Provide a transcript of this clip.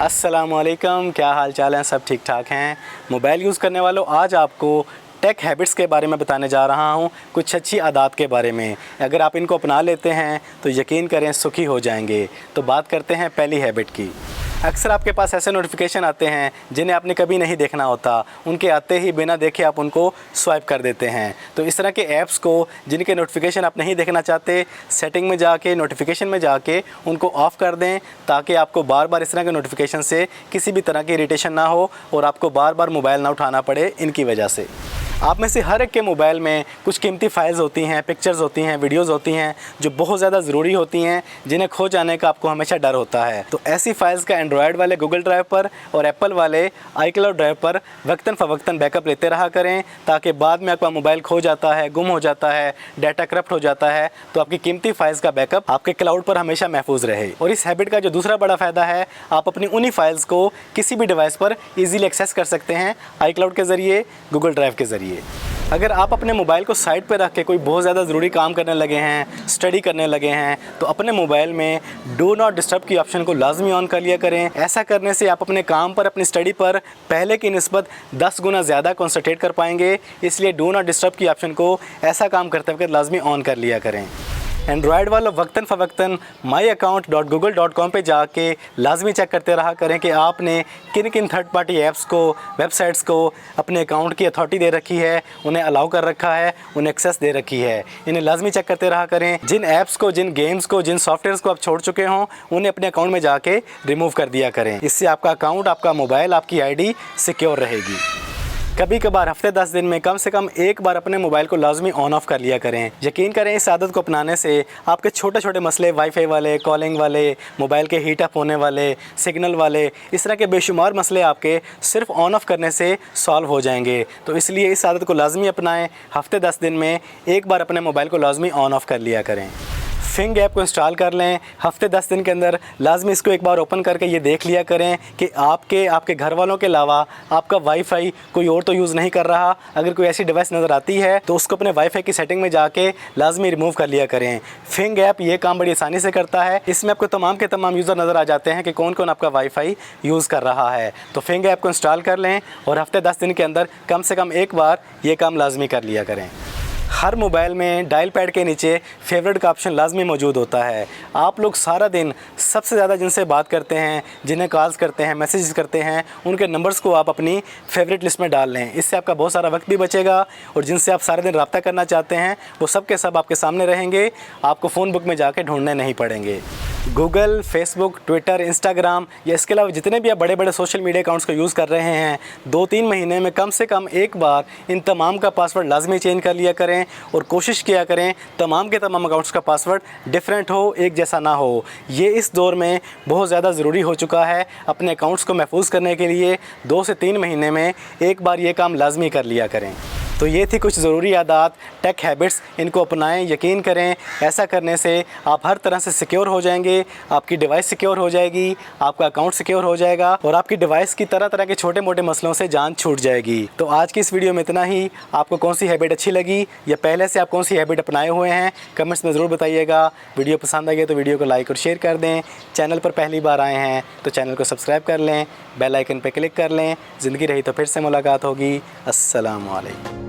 अस्सलामुअलैकुम, क्या हाल चाल हैं? सब ठीक ठाक हैं? मोबाइल यूज़ करने वालों, आज आपको टेक हैबिट्स के बारे में बताने जा रहा हूं, कुछ अच्छी आदत के बारे में। अगर आप इनको अपना लेते हैं तो यकीन करें सुखी हो जाएंगे। तो बात करते हैं पहली हैबिट की। अक्सर आपके पास ऐसे नोटिफिकेशन आते हैं जिन्हें आपने कभी नहीं देखना होता, उनके आते ही बिना देखे आप उनको स्वाइप कर देते हैं। तो इस तरह के ऐप्स को जिनके नोटिफिकेशन आप नहीं देखना चाहते, सेटिंग में जाके नोटिफिकेशन में जाके उनको ऑफ़ कर दें, ताकि आपको बार बार इस तरह के नोटिफिकेशन से किसी भी तरह की इरिटेशन ना हो और आपको बार बार मोबाइल ना उठाना पड़े इनकी वजह से। आप में से हर एक के मोबाइल में कुछ कीमती फाइल्स होती हैं, पिक्चर्स होती हैं, वीडियोस होती हैं जो बहुत ज़्यादा ज़रूरी होती हैं, जिन्हें खो जाने का आपको हमेशा डर होता है। तो ऐसी फाइल्स का एंड्रॉयड वाले गूगल ड्राइव पर और एप्पल वाले iCloud ड्राइव पर वक्तन फ़वक्तन बैकअप लेते रहा करें, ताकि बाद में आपका मोबाइल खो जाता है, गुम हो जाता है, डाटा करप्ट हो जाता है, तो आपकी कीमती फाइल्स का बैकअप आपके क्लाउड पर हमेशा महफूज रहे। और इस हैबिट का जो दूसरा बड़ा फ़ायदा है, आप अपनी उन्हीं फाइल्स को किसी भी डिवाइस पर ईज़िली एक्सेस कर सकते हैं, iCloud के ज़रिए, गूगल ड्राइव के ज़रिए। अगर आप अपने मोबाइल को साइड पर रख के कोई बहुत ज़्यादा ज़रूरी काम करने लगे हैं, स्टडी करने लगे हैं, तो अपने मोबाइल में डू नॉट डिस्टर्ब की ऑप्शन को लाजमी ऑन कर लिया करें। ऐसा करने से आप अपने काम पर, अपनी स्टडी पर पहले की निस्बत 10 गुना ज़्यादा कॉन्संट्रेट कर पाएंगे। इसलिए डू नॉट डिस्टर्ब की ऑप्शन को ऐसा काम करते वक्त लाजमी ऑन कर लिया करें। एंड्रॉयड वालों वक्तन फ़वक्तन myaccount.google.com पे जाके लाजमी चेक करते रहा करें कि आपने किन किन थर्ड पार्टी ऐप्स को, वेबसाइट्स को अपने अकाउंट की अथॉरिटी दे रखी है, उन्हें अलाउ कर रखा है, उन्हें एक्सेस दे रखी है। इन्हें लाजमी चेक करते रहा करें। जिन ऐप्स को, जिन गेम्स को, जिन सॉफ्टवेयर्स को आप छोड़ चुके हों, उन्हें अपने अकाउंट में जाके रिमूव कर दिया करें। इससे आपका अकाउंट, आपका मोबाइल, आपकी ID सिक्योर रहेगी। कभी कभार हफ्ते 10 दिन में कम से कम एक बार अपने मोबाइल को लाजमी ऑन ऑफ कर लिया करें। यकीन करें इस आदत को अपनाने से आपके छोटे छोटे मसले, वाईफाई वाले, कॉलिंग वाले, मोबाइल के हीट अप होने वाले, सिग्नल वाले, इस तरह के बेशुमार मसले आपके सिर्फ ऑन ऑफ करने से सॉल्व हो जाएंगे। तो इसलिए इस आदत को लाजमी अपनाएं। हफ्ते 10 दिन में एक बार अपने मोबाइल को लाजमी ऑन ऑफ कर लिया करें। फिंग ऐप को इंस्टॉल कर लें। हफ्ते 10 दिन के अंदर लाजमी इसको एक बार ओपन करके ये देख लिया करें कि आपके घर वालों के अलावा आपका वाईफाई कोई और तो यूज़ नहीं कर रहा। अगर कोई ऐसी डिवाइस नज़र आती है तो उसको अपने वाईफाई की सेटिंग में जाके लाजमी रिमूव कर लिया करें। फिंग ऐप ये काम बड़ी आसानी से करता है। इसमें आपको तमाम के तमाम यूज़र नज़र आ जाते हैं कि कौन कौन आपका वाईफाई यूज़ कर रहा है। तो फिंग ऐप को इंस्टॉल कर लें और हफ्ते 10 दिन के अंदर कम से कम एक बार ये काम लाजमी कर लिया करें। हर मोबाइल में डायल पैड के नीचे फेवरेट का ऑप्शन लाजमी मौजूद होता है। आप लोग सारा दिन सबसे ज़्यादा जिनसे बात करते हैं, जिन्हें कॉल्स करते हैं, मैसेजेस करते हैं, उनके नंबर्स को आप अपनी फेवरेट लिस्ट में डाल लें। इससे आपका बहुत सारा वक्त भी बचेगा और जिनसे आप सारा दिन रब्ता करना चाहते हैं वो सब के सब आपके सामने रहेंगे। आपको फ़ोन बुक में जाके ढूंढने नहीं पड़ेंगे। गूगल, फेसबुक, ट्विटर, इंस्टाग्राम या इसके अलावा जितने भी आप बड़े बड़े सोशल मीडिया अकाउंट्स को यूज़ कर रहे हैं, 2-3 महीने में कम से कम एक बार इन तमाम का पासवर्ड लाजमी चेंज कर लिया करें और कोशिश किया करें तमाम के तमाम अकाउंट्स का पासवर्ड डिफरेंट हो, एक जैसा ना हो। ये इस दौर में बहुत ज़्यादा ज़रूरी हो चुका है। अपने अकाउंट्स को महफूज करने के लिए 2 से 3 महीने में एक बार ये काम लाजमी कर लिया करें। तो ये थी कुछ ज़रूरी आदत, टेक हैबिट्स। इनको अपनाएं। यकीन करें ऐसा करने से आप हर तरह से सिक्योर हो जाएंगे। आपकी डिवाइस सिक्योर हो जाएगी, आपका अकाउंट सिक्योर हो जाएगा और आपकी डिवाइस की तरह तरह के छोटे मोटे मसलों से जान छूट जाएगी। तो आज की इस वीडियो में इतना ही। आपको कौन सी हैबिट अच्छी लगी या पहले से आप कौन सी हैबिट अपनाए हुए हैं, कमेंट्स में ज़रूर बताइएगा। वीडियो पसंद आई तो वीडियो को लाइक और शेयर कर दें। चैनल पर पहली बार आए हैं तो चैनल को सब्सक्राइब कर लें, बेल आइकन पर क्लिक कर लें। ज़िंदगी रही तो फिर से मुलाकात होगी। अस्सलाम वालेकुम।